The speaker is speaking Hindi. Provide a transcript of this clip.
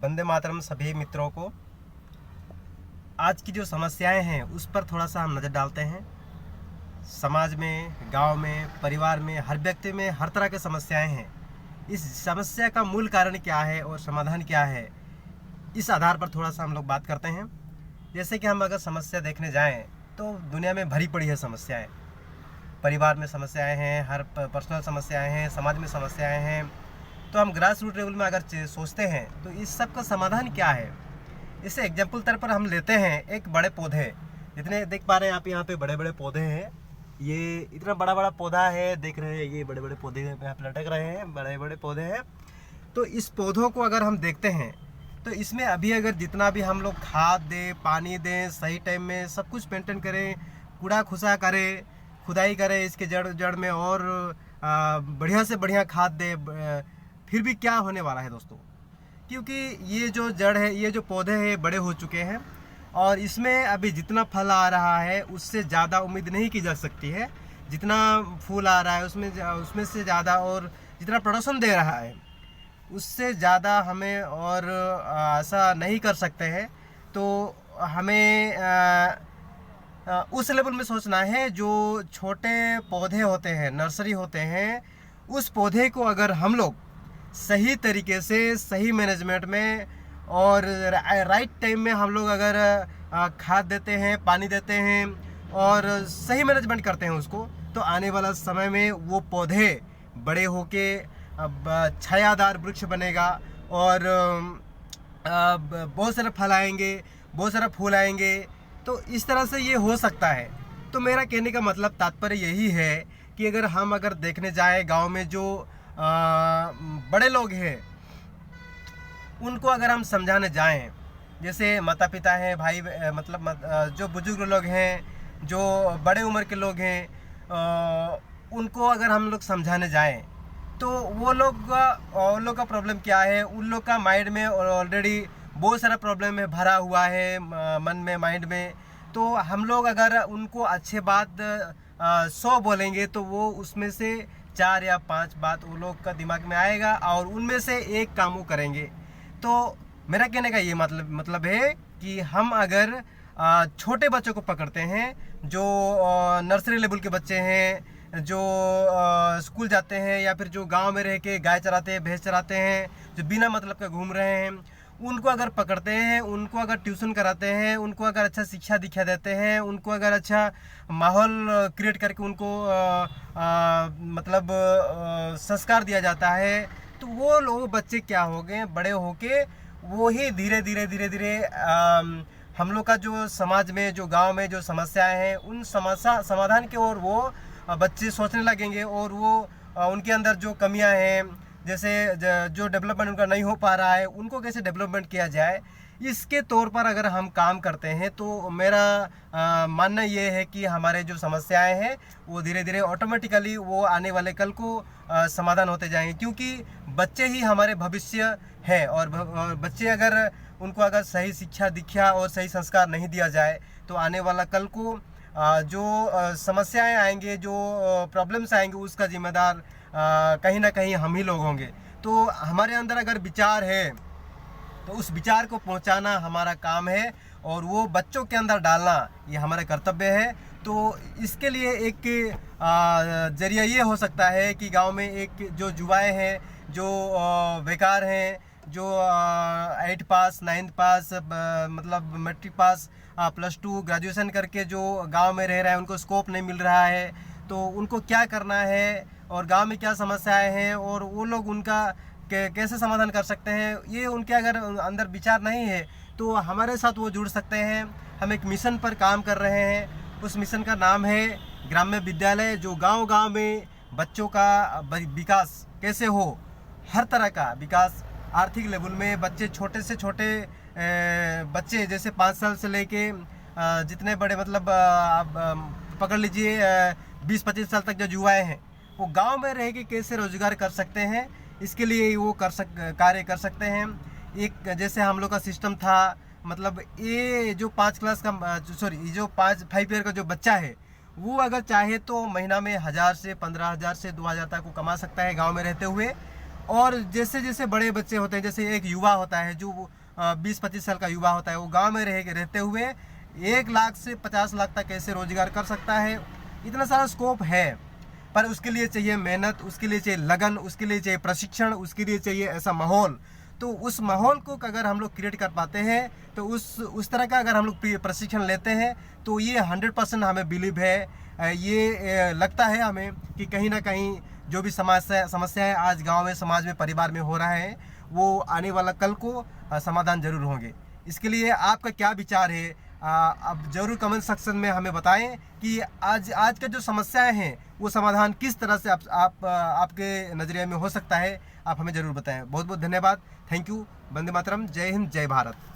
वंदे मातरम सभी मित्रों को। आज की जो समस्याएं हैं उस पर थोड़ा सा हम नज़र डालते हैं। समाज में, गांव में, परिवार में, हर व्यक्ति में हर तरह की समस्याएं हैं। इस समस्या का मूल कारण क्या है और समाधान क्या है, इस आधार पर थोड़ा सा हम लोग बात करते हैं। जैसे कि हम अगर समस्या देखने जाएं तो दुनिया में भरी पड़ी है समस्याएं। परिवार में समस्याएं हैं, हर पर्सनल समस्याएं हैं, समाज में समस्याएं हैं। तो हम ग्रास रूट लेवल में अगर सोचते हैं तो इस सब का समाधान क्या है। इसे एग्जाम्पल तौर पर हम लेते हैं एक बड़े पौधे। जितने देख पा रहे हैं आप यहाँ पे बड़े बड़े पौधे हैं। ये इतना बड़ा बड़ा पौधा है, देख रहे हैं, ये बड़े बड़े पौधे यहाँ पे लटक रहे हैं, बड़े बड़े पौधे हैं। तो इस पौधों को अगर हम देखते हैं तो इसमें अभी अगर जितना भी हम लोग खाद दें, पानी दें, सही टाइम में सब कुछ मेंटेन करें, कूड़ा खुसा करें, खुदाई करें इसके जड़ में और बढ़िया से बढ़िया खाद दें, फिर भी क्या होने वाला है दोस्तों। क्योंकि ये जो जड़ है, ये जो पौधे हैं बड़े हो चुके हैं और इसमें अभी जितना फल आ रहा है उससे ज़्यादा उम्मीद नहीं की जा सकती है। जितना फूल आ रहा है उसमें से ज़्यादा, और जितना प्रोडक्शन दे रहा है उससे ज़्यादा हमें और ऐसा नहीं कर सकते हैं। तो हमें उस लेवल में सोचना है। जो छोटे पौधे होते हैं, नर्सरी होते हैं, उस पौधे को अगर हम लोग सही तरीके से, सही मैनेजमेंट में और राइट टाइम में हम लोग अगर खाद देते हैं, पानी देते हैं और सही मैनेजमेंट करते हैं उसको, तो आने वाला समय में वो पौधे बड़े होके छायादार वृक्ष बनेगा और बहुत सारे फल आएंगे, बहुत सारा फूल आएंगे। तो इस तरह से ये हो सकता है। तो मेरा कहने का मतलब, तात्पर्य यही है कि अगर देखने जाए गांव में जो बड़े लोग हैं उनको अगर हम समझाने जाएं, जैसे माता पिता हैं, भाई जो बुजुर्ग लोग हैं, जो बड़े उम्र के लोग हैं, उनको अगर हम लोग समझाने जाएं तो वो लोग का प्रॉब्लम क्या है, उन लोग का माइंड में ऑलरेडी बहुत सारा प्रॉब्लम है, भरा हुआ है मन में, माइंड में। तो हम लोग अगर उनको अच्छे बात 100 बोलेंगे तो वो उसमें से 4 या 5 बात वो लोग का दिमाग में आएगा और उनमें से एक काम वो करेंगे। तो मेरा कहने का ये मतलब है कि हम अगर छोटे बच्चों को पकड़ते हैं, जो नर्सरी लेवल के बच्चे हैं, जो स्कूल जाते हैं या फिर जो गांव में रह के गाय चराते हैं, भैंस चराते हैं, जो बिना मतलब के घूम रहे हैं, उनको अगर पकड़ते हैं, उनको अगर ट्यूशन कराते हैं, उनको अगर अच्छा शिक्षा दीक्षा देते हैं, उनको अगर अच्छा माहौल क्रिएट करके उनको संस्कार दिया जाता है, तो वो लोग बच्चे क्या हो गए, बड़े होके वो ही धीरे धीरे हम लोग का जो समाज में, जो गांव में जो समस्याएं हैं, उन समस्या समाधान की ओर वो बच्चे सोचने लगेंगे और वो उनके अंदर जो कमियां हैं, जैसे जो डेवलपमेंट उनका नहीं हो पा रहा है, उनको कैसे डेवलपमेंट किया जाए, इसके तौर पर अगर हम काम करते हैं तो मेरा मानना ये है कि हमारे जो समस्याएं हैं वो धीरे धीरे ऑटोमेटिकली वो आने वाले कल को समाधान होते जाएंगे। क्योंकि बच्चे ही हमारे भविष्य है और बच्चे अगर उनको अगर सही शिक्षा दीक्षा और सही संस्कार नहीं दिया जाए तो आने वाला कल को जो समस्याएं आएंगे, जो प्रॉब्लम्स आएंगे, उसका जिम्मेदार कहीं ना कहीं हम ही लोग होंगे। तो हमारे अंदर अगर विचार है तो उस विचार को पहुंचाना हमारा काम है और वो बच्चों के अंदर डालना ये हमारा कर्तव्य है। तो इसके लिए एक जरिया ये हो सकता है कि गांव में एक जो युवाएं हैं, जो बेकार हैं, जो 8 पास, 9 पास, मतलब मैट्रिक पास, +2 ग्रेजुएशन करके जो गांव में रह रहे हैं, उनको स्कोप नहीं मिल रहा है, तो उनको क्या करना है और गांव में क्या समस्याएं हैं और वो लोग उनका कैसे समाधान कर सकते हैं, ये उनके अगर अंदर विचार नहीं है तो हमारे साथ वो जुड़ सकते हैं। हम एक मिशन पर काम कर रहे हैं। उस मिशन का नाम है ग्राम्य विद्यालय, जो गांव-गांव में बच्चों का विकास कैसे हो, हर तरह का विकास, आर्थिक लेवल में बच्चे, छोटे से छोटे बच्चे, जैसे 5 साल से लेके जितने बड़े, मतलब पकड़ लीजिए 20-25 साल तक जो युवाएं हैं, वो गांव में रह के कैसे रोजगार कर सकते हैं, इसके लिए वो कार्य कर सकते हैं। एक जैसे हम लोग का सिस्टम था, मतलब ये जो 5 क्लास का जो 5 ईयर का जो बच्चा है, वो अगर चाहे तो महीना में 1000 से 15,000 से 2000 तक वो कमा सकता है गांव में रहते हुए। और जैसे जैसे बड़े बच्चे होते हैं, जैसे एक युवा होता है जो 20-25 साल का युवा होता है, वो गांव में रहते हुए 1 लाख से 50 लाख तक कैसे रोजगार कर सकता है। इतना सारा स्कोप है, पर उसके लिए चाहिए मेहनत, उसके लिए चाहिए लगन, उसके लिए चाहिए प्रशिक्षण, उसके लिए चाहिए ऐसा माहौल। तो उस माहौल को अगर हम लोग क्रिएट कर पाते हैं, तो उस तरह का अगर हम लोग प्रशिक्षण लेते हैं, तो ये 100% हमें बिलीव है, ये लगता है हमें कि कहीं ना कहीं जो भी समस्याएं आज गांव में, समाज में, परिवार में हो रहा है, वो आने वाला कल को समाधान जरूर होंगे। इसके लिए आपका क्या विचार है, अब जरूर कमेंट सेक्शन में हमें बताएं कि आज का जो समस्याएं हैं वो समाधान किस तरह से आपके नज़रिए में हो सकता है। आप हमें ज़रूर बताएं। बहुत बहुत धन्यवाद। Thank you. वंदे मातरम। जय हिंद, जय भारत।